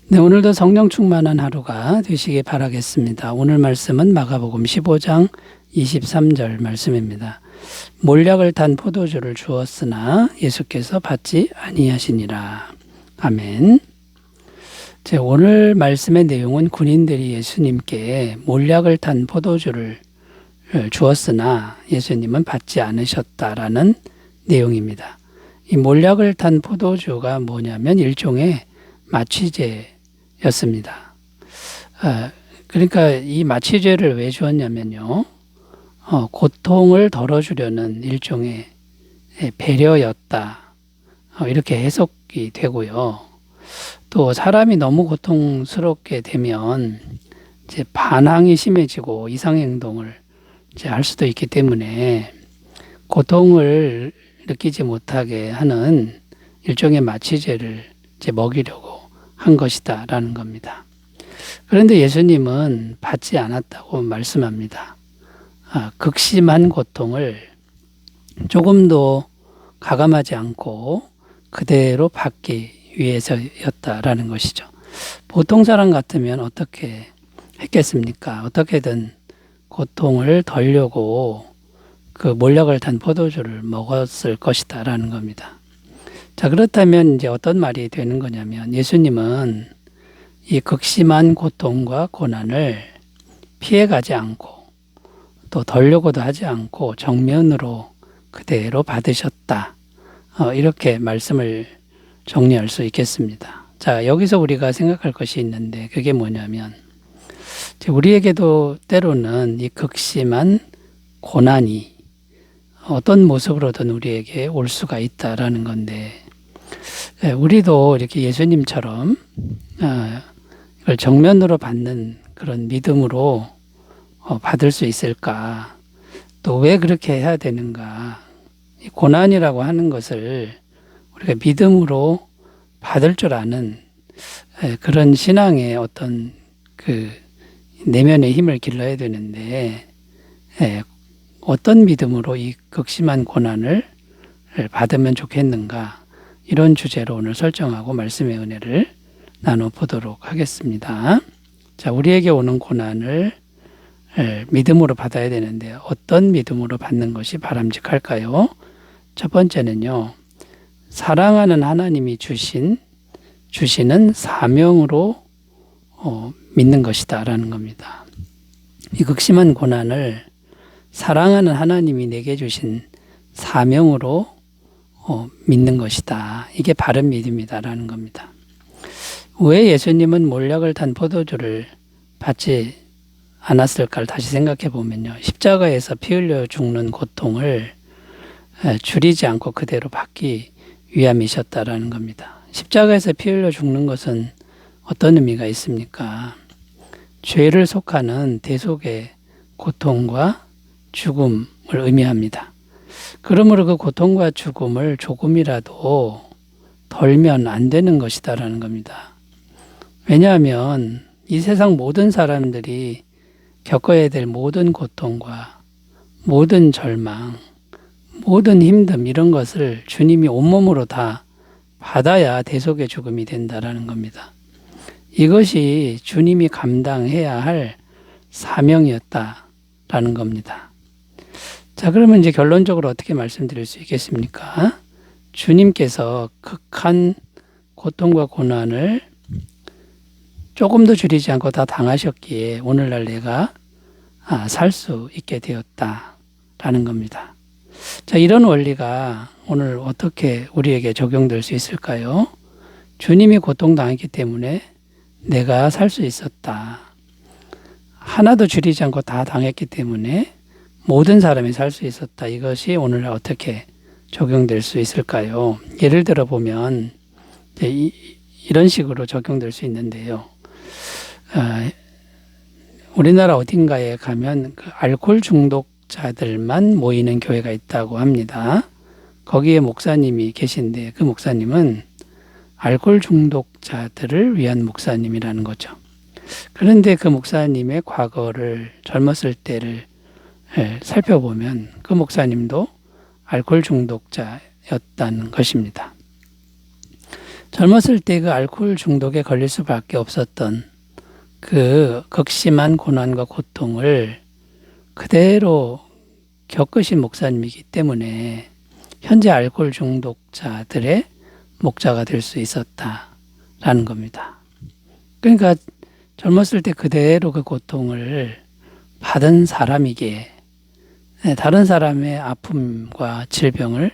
네, 오늘도 성령 충만한 하루가 되시길 바라겠습니다. 오늘 말씀은 마가복음 15장 23절 말씀입니다. 몰약을 탄 포도주를 주었으나 예수께서 받지 아니하시니라. 아멘. 오늘 말씀의 내용은 군인들이 예수님께 몰약을 탄 포도주를 주었으나 예수님은 받지 않으셨다라는 내용입니다. 이 몰약을 탄 포도주가 뭐냐면 일종의 마취제였습니다. 그러니까 이 마취제를 왜 주었냐면요. 고통을 덜어주려는 일종의 배려였다. 이렇게 해석이 되고요. 또 사람이 너무 고통스럽게 되면 이제 반항이 심해지고 이상행동을 이제 할 수도 있기 때문에 고통을 느끼지 못하게 하는 일종의 마취제를 이제 먹이려고 한 것이다라는 겁니다. 그런데 예수님은 받지 않았다고 말씀합니다. 극심한 고통을 조금도 가감하지 않고 그대로 받기 위해서였다라는 것이죠. 보통 사람 같으면 어떻게 했겠습니까? 어떻게든 고통을 덜려고 그 몰약을 탄 포도주를 먹었을 것이다라는 겁니다. 자, 그렇다면 이제 어떤 말이 되는 거냐면 예수님은 이 극심한 고통과 고난을 피해가지 않고 또 덜려고도 하지 않고 정면으로 그대로 받으셨다. 이렇게 말씀을 정리할 수 있겠습니다. 자, 여기서 우리가 생각할 것이 있는데 그게 뭐냐면 우리에게도 때로는 이 극심한 고난이 어떤 모습으로든 우리에게 올 수가 있다라는 건데 우리도 이렇게 예수님처럼 이걸 정면으로 받는 그런 믿음으로 받을 수 있을까? 또 왜 그렇게 해야 되는가? 이 고난이라고 하는 것을 우리가 믿음으로 받을 줄 아는 그런 신앙의 어떤 그 내면의 힘을 길러야 되는데 어떤 믿음으로 이 극심한 고난을 받으면 좋겠는가? 이런 주제로 오늘 설정하고 말씀의 은혜를 나눠보도록 하겠습니다. 자, 우리에게 오는 고난을 믿음으로 받아야 되는데 어떤 믿음으로 받는 것이 바람직할까요? 첫 번째는요. 사랑하는 하나님이 주시는 사명으로 믿는 것이다라는 겁니다. 이 극심한 고난을 사랑하는 하나님이 내게 주신 사명으로 믿는 것이다. 이게 바른 믿음이다라는 겁니다. 왜 예수님은 몰약을 탄 포도주를 받지 않았을까를 다시 생각해 보면요. 십자가에서 피 흘려 죽는 고통을 줄이지 않고 그대로 받기 위함이셨다라는 겁니다. 십자가에서 피 흘려 죽는 것은 어떤 의미가 있습니까? 죄를 속하는 대속의 고통과 죽음을 의미합니다. 그러므로 그 고통과 죽음을 조금이라도 덜면 안 되는 것이다라는 겁니다. 왜냐하면 이 세상 모든 사람들이 겪어야 될 모든 고통과 모든 절망, 모든 힘듦 이런 것을 주님이 온몸으로 다 받아야 대속의 죽음이 된다라는 겁니다. 이것이 주님이 감당해야 할 사명이었다라는 겁니다. 자, 그러면 이제 결론적으로 어떻게 말씀드릴 수 있겠습니까? 주님께서 극한 고통과 고난을 조금도 줄이지 않고 다 당하셨기에 오늘날 내가 살 수 있게 되었다라는 겁니다. 자, 이런 원리가 오늘 어떻게 우리에게 적용될 수 있을까요? 주님이 고통당했기 때문에 내가 살 수 있었다. 하나도 줄이지 않고 다 당했기 때문에 모든 사람이 살 수 있었다. 이것이 오늘날 어떻게 적용될 수 있을까요? 예를 들어 보면 이런 식으로 적용될 수 있는데요. 우리나라 어딘가에 가면 그 알코올 중독자들만 모이는 교회가 있다고 합니다. 거기에 목사님이 계신데 그 목사님은 알코올 중독자들을 위한 목사님이라는 거죠. 그런데 그 목사님의 과거를 젊었을 때를 살펴보면 그 목사님도 알코올 중독자였다는 것입니다. 젊었을 때 그 알코올 중독에 걸릴 수밖에 없었던 그 극심한 고난과 고통을 그대로 겪으신 목사님이기 때문에 현재 알코올 중독자들의 목자가 될 수 있었다라는 겁니다. 그러니까 젊었을 때 그대로 그 고통을 받은 사람이기에 다른 사람의 아픔과 질병을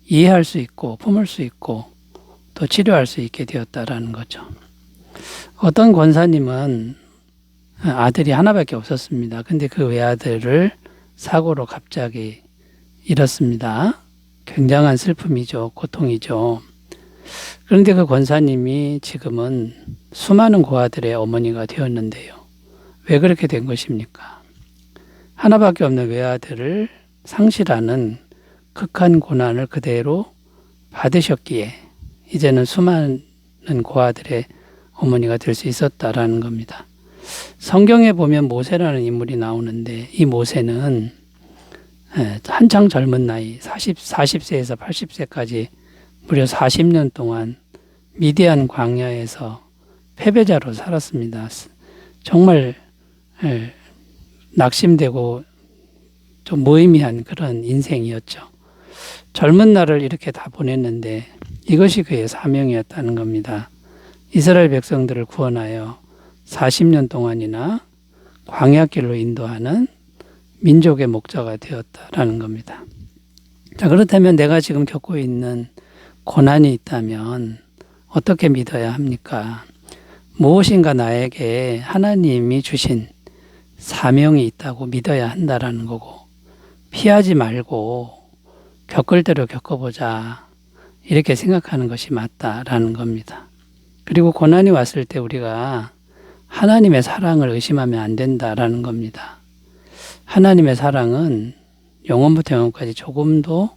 이해할 수 있고 품을 수 있고 또 치료할 수 있게 되었다라는 거죠. 어떤 권사님은 아들이 하나밖에 없었습니다. 근데 그 외아들을 사고로 갑자기 잃었습니다. 굉장한 슬픔이죠. 고통이죠. 그런데 그 권사님이 지금은 수많은 고아들의 어머니가 되었는데요. 왜 그렇게 된 것입니까? 하나밖에 없는 외아들을 상실하는 극한 고난을 그대로 받으셨기에 이제는 수많은 고아들의 어머니가 될 수 있었다라는 겁니다. 성경에 보면 모세라는 인물이 나오는데 이 모세는 한창 젊은 나이 40세에서 80세까지 무려 40년 동안 미디안 광야에서 패배자로 살았습니다. 정말 낙심되고 좀 무의미한 그런 인생이었죠. 젊은 날을 이렇게 다 보냈는데 이것이 그의 사명이었다는 겁니다. 이스라엘 백성들을 구원하여 40년 동안이나 광야길로 인도하는 민족의 목자가 되었다라는 겁니다. 자, 그렇다면 내가 지금 겪고 있는 고난이 있다면 어떻게 믿어야 합니까? 무엇인가 나에게 하나님이 주신 사명이 있다고 믿어야 한다라는 거고, 피하지 말고 겪을 대로 겪어보자 이렇게 생각하는 것이 맞다라는 겁니다. 그리고 고난이 왔을 때 우리가 하나님의 사랑을 의심하면 안 된다라는 겁니다. 하나님의 사랑은 영원부터 영원까지 조금도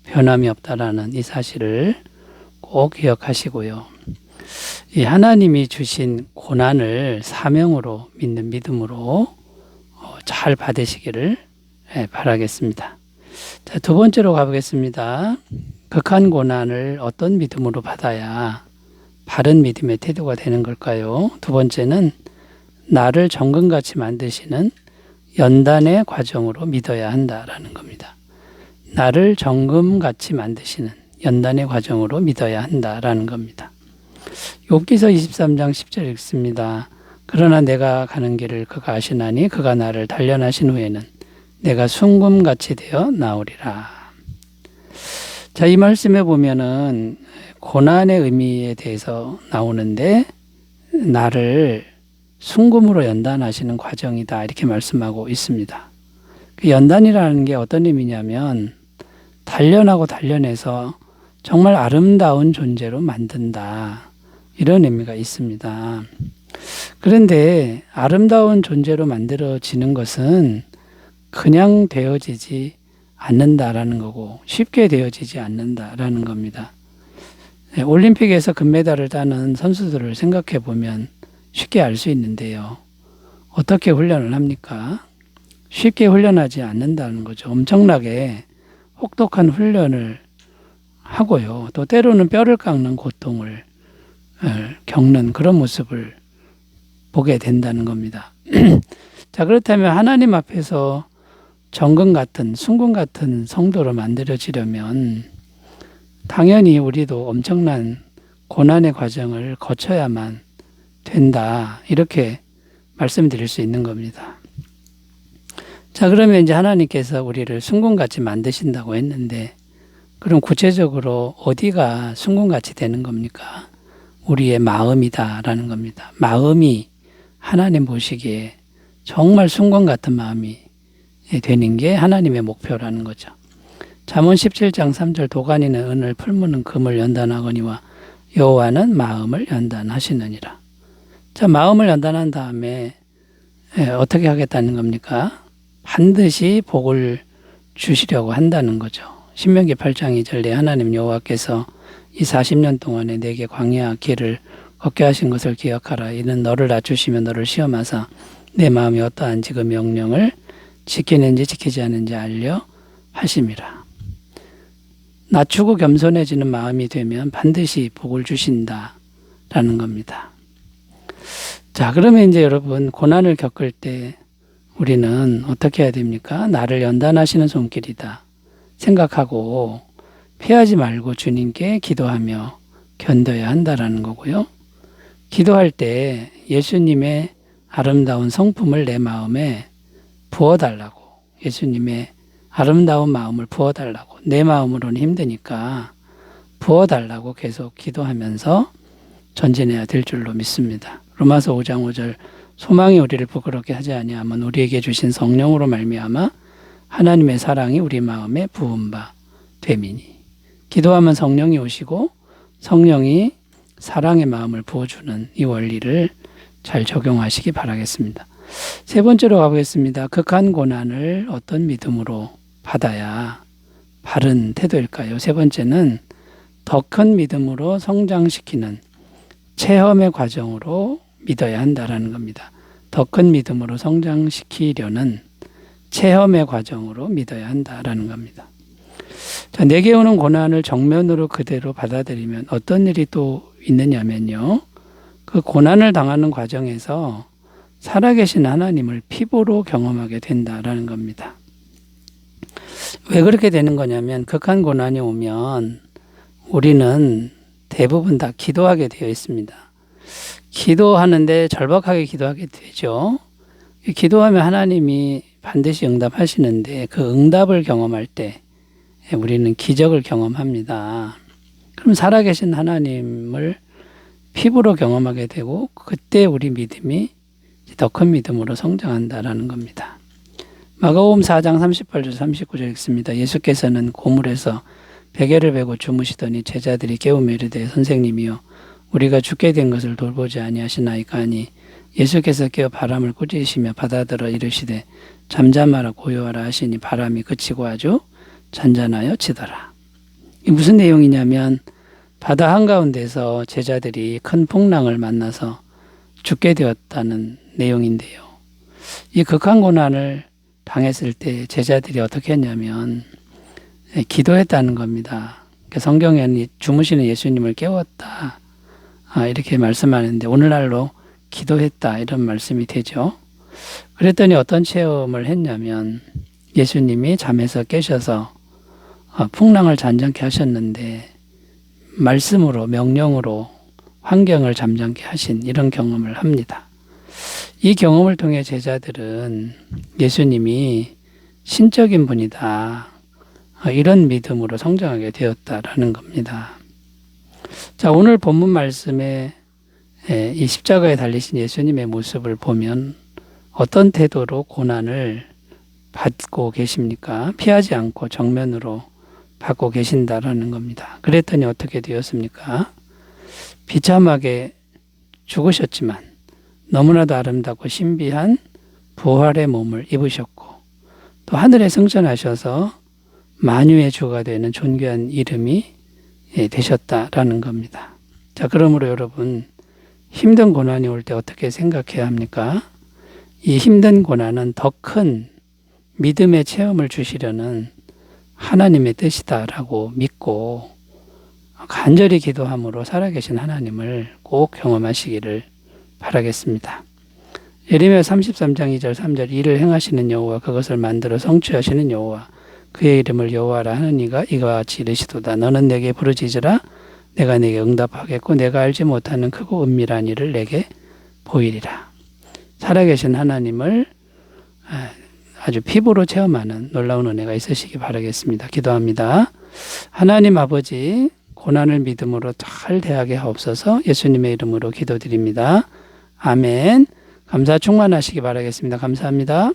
변함이 없다라는 이 사실을 꼭 기억하시고요. 이 하나님이 주신 고난을 사명으로 믿는 믿음으로 잘 받으시기를 바라겠습니다. 자, 두 번째로 가보겠습니다. 극한 고난을 어떤 믿음으로 받아야 바른 믿음의 태도가 되는 걸까요? 두 번째는 나를 정금같이 만드시는 연단의 과정으로 믿어야 한다라는 겁니다. 나를 정금같이 만드시는 연단의 과정으로 믿어야 한다라는 겁니다. 욥기서 23장 10절 읽습니다. 그러나 내가 가는 길을 그가 아시나니 그가 나를 단련하신 후에는 내가 순금같이 되어 나오리라. 자, 이 말씀에 보면은 고난의 의미에 대해서 나오는데 나를 순금으로 연단하시는 과정이다 이렇게 말씀하고 있습니다. 그 연단이라는 게 어떤 의미냐면 단련하고 단련해서 정말 아름다운 존재로 만든다 이런 의미가 있습니다. 그런데 아름다운 존재로 만들어지는 것은 그냥 되어지지 않는다라는 거고 쉽게 되어지지 않는다라는 겁니다. 올림픽에서 금메달을 따는 선수들을 생각해 보면 쉽게 알 수 있는데요. 어떻게 훈련을 합니까? 쉽게 훈련하지 않는다는 거죠. 엄청나게 혹독한 훈련을 하고요. 또 때로는 뼈를 깎는 고통을 겪는 그런 모습을 보게 된다는 겁니다. 자, 그렇다면 하나님 앞에서 정금 같은 순금 같은 성도로 만들어지려면 당연히 우리도 엄청난 고난의 과정을 거쳐야만 된다 이렇게 말씀드릴 수 있는 겁니다. 자, 그러면 이제 하나님께서 우리를 순금같이 만드신다고 했는데 그럼 구체적으로 어디가 순금같이 되는 겁니까? 우리의 마음이다라는 겁니다. 마음이 하나님 보시기에 정말 순금 같은 마음이 되는 게 하나님의 목표라는 거죠. 잠언 17장 3절 도가니는 은을 풀무는 금을 연단하거니와 여호와는 마음을 연단하시느니라. 자, 마음을 연단한 다음에 어떻게 하겠다는 겁니까? 반드시 복을 주시려고 한다는 거죠. 신명기 8장 2절 내 하나님 여호와께서 이 40년 동안에 내게 광야 길을 걷게 하신 것을 기억하라. 이는 너를 낮추시며 너를 시험하사 내 마음이 어떠한지 그 명령을 지키는지 지키지 않는지 알려 하심이라. 낮추고 겸손해지는 마음이 되면 반드시 복을 주신다라는 겁니다. 자, 그러면 이제 여러분 고난을 겪을 때 우리는 어떻게 해야 됩니까? 나를 연단하시는 손길이다 생각하고 피하지 말고 주님께 기도하며 견뎌야 한다라는 거고요. 기도할 때 예수님의 아름다운 성품을 내 마음에 부어달라고, 예수님의 아름다운 마음을 부어달라고, 내 마음으로는 힘드니까 부어달라고 계속 기도하면서 전진해야 될 줄로 믿습니다. 로마서 5장 5절 소망이 우리를 부끄럽게 하지 아니하면 우리에게 주신 성령으로 말미암아 하나님의 사랑이 우리 마음에 부은 바 됨이니. 기도하면 성령이 오시고 성령이 사랑의 마음을 부어주는 이 원리를 잘 적용하시기 바라겠습니다. 세 번째로 가보겠습니다. 극한 고난을 어떤 믿음으로 받아야 바른 태도일까요? 세 번째는 더 큰 믿음으로 성장시키는 체험의 과정으로 믿어야 한다라는 겁니다. 더 큰 믿음으로 성장시키려는 체험의 과정으로 믿어야 한다라는 겁니다. 자, 내게 오는 고난을 정면으로 그대로 받아들이면 어떤 일이 또 있느냐면요. 그 고난을 당하는 과정에서 살아계신 하나님을 피부로 경험하게 된다라는 겁니다. 왜 그렇게 되는 거냐면 극한 고난이 오면 우리는 대부분 다 기도하게 되어 있습니다. 기도하는데 절박하게 기도하게 되죠. 기도하면 하나님이 반드시 응답하시는데 그 응답을 경험할 때 우리는 기적을 경험합니다. 그럼 살아계신 하나님을 피부로 경험하게 되고 그때 우리 믿음이 더 큰 믿음으로 성장한다라는 겁니다. 마가복음 4장 38절 39절 읽습니다. 예수께서는 고물에서 베개를 베고 주무시더니 제자들이 깨우며 이르되 선생님이여 우리가 죽게 된 것을 돌보지 아니하시나이까 하니 예수께서 깨어 바람을 꾸짖으시며 바다들어 이르시되 잠잠하라 고요하라 하시니 바람이 그치고 아주 잔잔하여 지더라. 이 무슨 내용이냐면 바다 한가운데서 제자들이 큰 풍랑을 만나서 죽게 되었다는 내용인데요. 이 극한 고난을 당했을 때 제자들이 어떻게 했냐면 기도했다는 겁니다. 성경에는 주무시는 예수님을 깨웠다 이렇게 말씀하는데 오늘날로 기도했다 이런 말씀이 되죠. 그랬더니 어떤 체험을 했냐면 예수님이 잠에서 깨셔서 풍랑을 잔잔케 하셨는데 말씀으로 명령으로 환경을 잠잠케 하신 이런 경험을 합니다. 이 경험을 통해 제자들은 예수님이 신적인 분이다 이런 믿음으로 성장하게 되었다라는 겁니다. 자, 오늘 본문 말씀에 이 십자가에 달리신 예수님의 모습을 보면 어떤 태도로 고난을 받고 계십니까? 피하지 않고 정면으로 받고 계신다라는 겁니다. 그랬더니 어떻게 되었습니까? 비참하게 죽으셨지만 너무나도 아름답고 신비한 부활의 몸을 입으셨고 또 하늘에 승천하셔서 만유의 주가 되는 존귀한 이름이 되셨다라는 겁니다. 자, 그러므로 여러분 힘든 고난이 올 때 어떻게 생각해야 합니까? 이 힘든 고난은 더 큰 믿음의 체험을 주시려는 하나님의 뜻이다라고 믿고 간절히 기도함으로 살아계신 하나님을 꼭 경험하시기를 바라겠습니다. 예레미야 33장 2절 3절 이를 행하시는 여호와 그것을 만들어 성취하시는 여호와 그의 이름을 여호와라 하는 이가 이와 같이 이르시도다. 너는 내게 부르짖으라 내가 내게 응답하겠고 내가 알지 못하는 크고 은밀한 일을 내게 보이리라. 살아계신 하나님을 아주 피부로 체험하는 놀라운 은혜가 있으시기 바라겠습니다. 기도합니다. 하나님 아버지 고난을 믿음으로 잘 대하게 하옵소서. 예수님의 이름으로 기도드립니다. 아멘. 감사 충만하시기 바라겠습니다. 감사합니다.